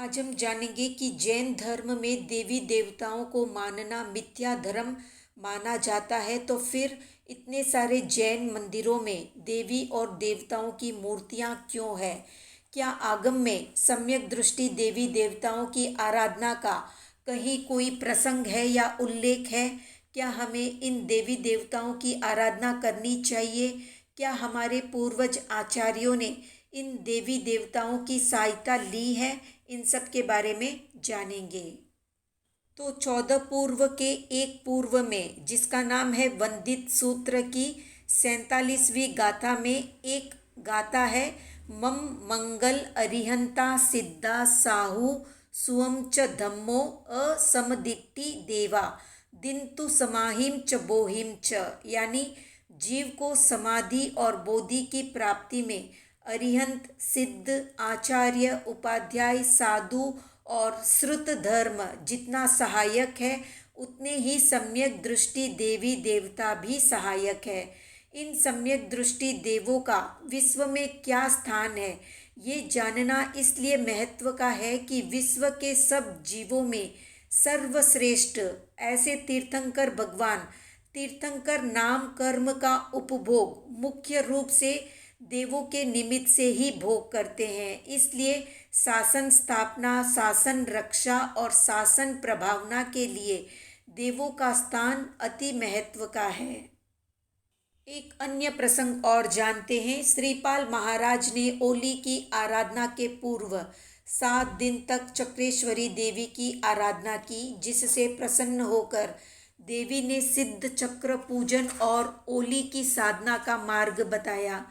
आज हम जानेंगे कि जैन धर्म में देवी देवताओं को मानना मिथ्या धर्म माना जाता है। तो फिर इतने सारे जैन मंदिरों में देवी और देवताओं की मूर्तियां क्यों है? क्या आगम में सम्यक दृष्टि देवी देवताओं की आराधना का कहीं कोई प्रसंग है या उल्लेख है? क्या हमें इन देवी देवताओं की आराधना करनी चाहिए? क्या हमारे पूर्वज आचार्यों ने इन देवी देवताओं की सहायता ली है? इन सब के बारे में जानेंगे। तो 14 पूर्व के एक पूर्व में, जिसका नाम है वंदित सूत्र की 47वीं गाथा में एक गाथा है। मम मंगल अरिहंता सिद्धा साहु सुवम च धम्मो असमदिट्टि देवा दिन्तु समाहिम च बोहिम च, यानी जीव को समाधि और बोधि की प्राप्ति में अरिहंत, सिद्ध, आचार्य, उपाध्याय, साधु और श्रुत धर्म जितना सहायक है, उतने ही सम्यक दृष्टि देवी देवता भी सहायक है। इन सम्यक दृष्टि देवों का विश्व में क्या स्थान है, ये जानना इसलिए महत्व का है कि विश्व के सब जीवों में सर्वश्रेष्ठ ऐसे तीर्थंकर भगवान तीर्थंकर नाम कर्म का उपभोग मुख्य रूप से देवों के निमित्त से ही भोग करते हैं। इसलिए शासन स्थापना, शासन रक्षा और शासन प्रभावना के लिए देवों का स्थान अति महत्व का है। एक अन्य प्रसंग और जानते हैं। श्रीपाल महाराज ने ओली की आराधना के पूर्व 7 दिन तक चक्रेश्वरी देवी की आराधना की, जिससे प्रसन्न होकर देवी ने सिद्ध चक्र पूजन और ओली की साधना का मार्ग बताया।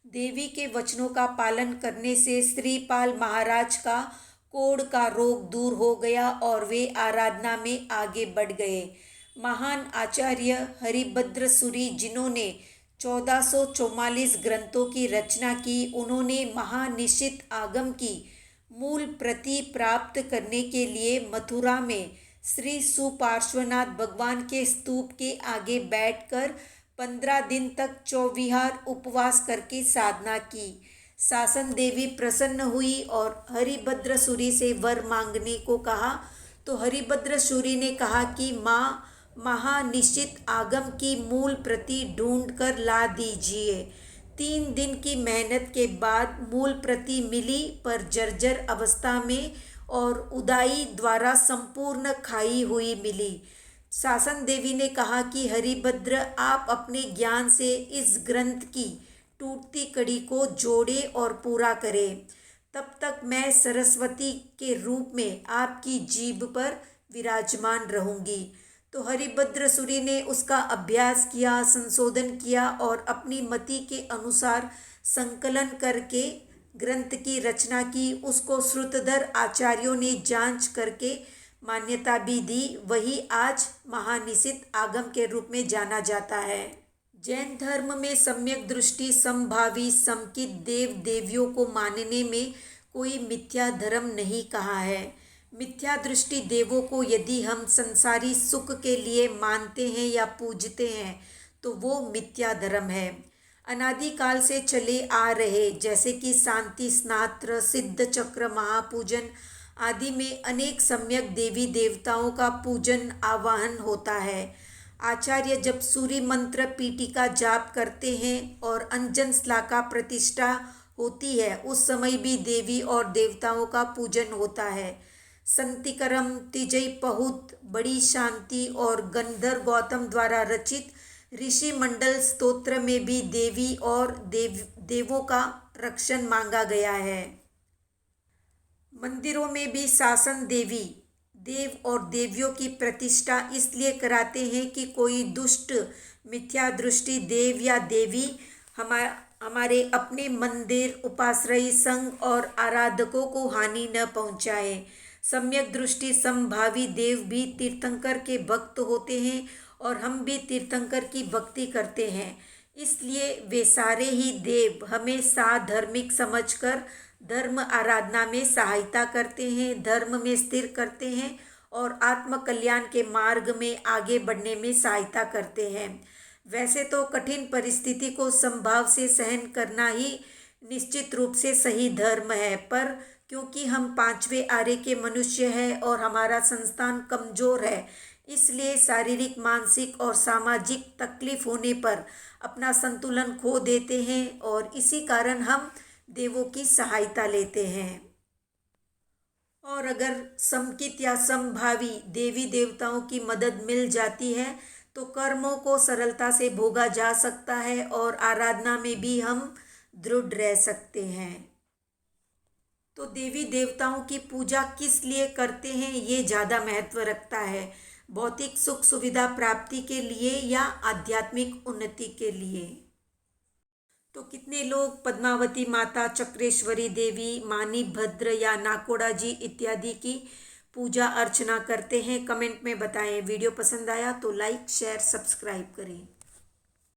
देवी के वचनों का पालन करने से श्रीपाल महाराज का कोढ़ का रोग दूर हो गया और वे आराधना में आगे बढ़ गए। महान आचार्य हरिभद्र सूरी, जिन्होंने 1444 ग्रंथों की रचना की, उन्होंने महानिशित आगम की मूल प्रति प्राप्त करने के लिए मथुरा में श्री सुपार्श्वनाथ भगवान के स्तूप के आगे बैठकर 15 दिन तक चौविहार उपवास करके साधना की। शासन देवी प्रसन्न हुई और हरिभद्र सूरी से वर मांगने को कहा। तो हरिभद्र सूरी ने कहा कि माँ, महानिश्चित आगम की मूल प्रति ढूंढ कर ला दीजिए। 3 दिन की मेहनत के बाद मूल प्रति मिली, पर जर्जर अवस्था में और उदाई द्वारा संपूर्ण खाई हुई मिली। शासन देवी ने कहा कि हरिभद्र, आप अपने ज्ञान से इस ग्रंथ की टूटती कड़ी को जोड़े और पूरा करें। तब तक मैं सरस्वती के रूप में आपकी जीभ पर विराजमान रहूंगी। तो हरिभद्र सूरी ने उसका अभ्यास किया, संशोधन किया और अपनी मति के अनुसार संकलन करके ग्रंथ की रचना की। उसको श्रुतधर आचार्यों ने जांच करके मान्यता भी दी। वही आज महानिशित आगम के रूप में जाना जाता है। जैन धर्म में सम्यक दृष्टि, समभावी, समकित देव देवियों को मानने में कोई मिथ्या धर्म नहीं कहा है। मिथ्या दृष्टि देवों को यदि हम संसारी सुख के लिए मानते हैं या पूजते हैं तो वो मिथ्या धर्म है। अनादिकाल से चले आ रहे, जैसे कि शांति स्नात्र, सिद्ध चक्र महापूजन आदि में अनेक सम्यक देवी देवताओं का पूजन आवाहन होता है। आचार्य जब सूर्य मंत्र पीठिका जाप करते हैं और अंजन श्लाका प्रतिष्ठा होती है, उस समय भी देवी और देवताओं का पूजन होता है। संतिकरम, तिजय पहुत, बड़ी शांति और गंधर्व गौतम द्वारा रचित ऋषि मंडल स्तोत्र में भी देवी और देवों का रक्षण मांगा गया है। मंदिरों में भी शासन देवी, देव और देवियों की प्रतिष्ठा इसलिए कराते हैं कि कोई दुष्ट मिथ्या दृष्टि देव या देवी हमारे अपने मंदिर, उपाश्रयी संघ और आराधकों को हानि न पहुंचाए। सम्यक दृष्टि समभावी देव भी तीर्थंकर के भक्त होते हैं और हम भी तीर्थंकर की भक्ति करते हैं। इसलिए वे सारे ही देव हमें साधार्मिक समझकर धर्म आराधना में सहायता करते हैं, धर्म में स्थिर करते हैं और आत्म कल्याण के मार्ग में आगे बढ़ने में सहायता करते हैं। वैसे तो कठिन परिस्थिति को समभाव से सहन करना ही निश्चित रूप से सही धर्म है, पर क्योंकि हम पांचवें आरे के मनुष्य हैं और हमारा संस्थान कमजोर है, इसलिए शारीरिक, मानसिक और सामाजिक तकलीफ होने पर अपना संतुलन खो देते हैं और इसी कारण हम देवों की सहायता लेते हैं। और अगर समकित या समभावी देवी देवताओं की मदद मिल जाती है तो कर्मों को सरलता से भोगा जा सकता है और आराधना में भी हम दृढ़ रह सकते हैं। तो देवी देवताओं की पूजा किस लिए करते हैं ये ज़्यादा महत्व रखता है, भौतिक सुख सुविधा प्राप्ति के लिए या आध्यात्मिक उन्नति के लिए। तो कितने लोग पद्मावती माता, चक्रेश्वरी देवी, मानी भद्र या नाकोड़ा जी इत्यादि की पूजा अर्चना करते हैं, कमेंट में बताएं। वीडियो पसंद आया तो लाइक, शेयर, सब्सक्राइब करें।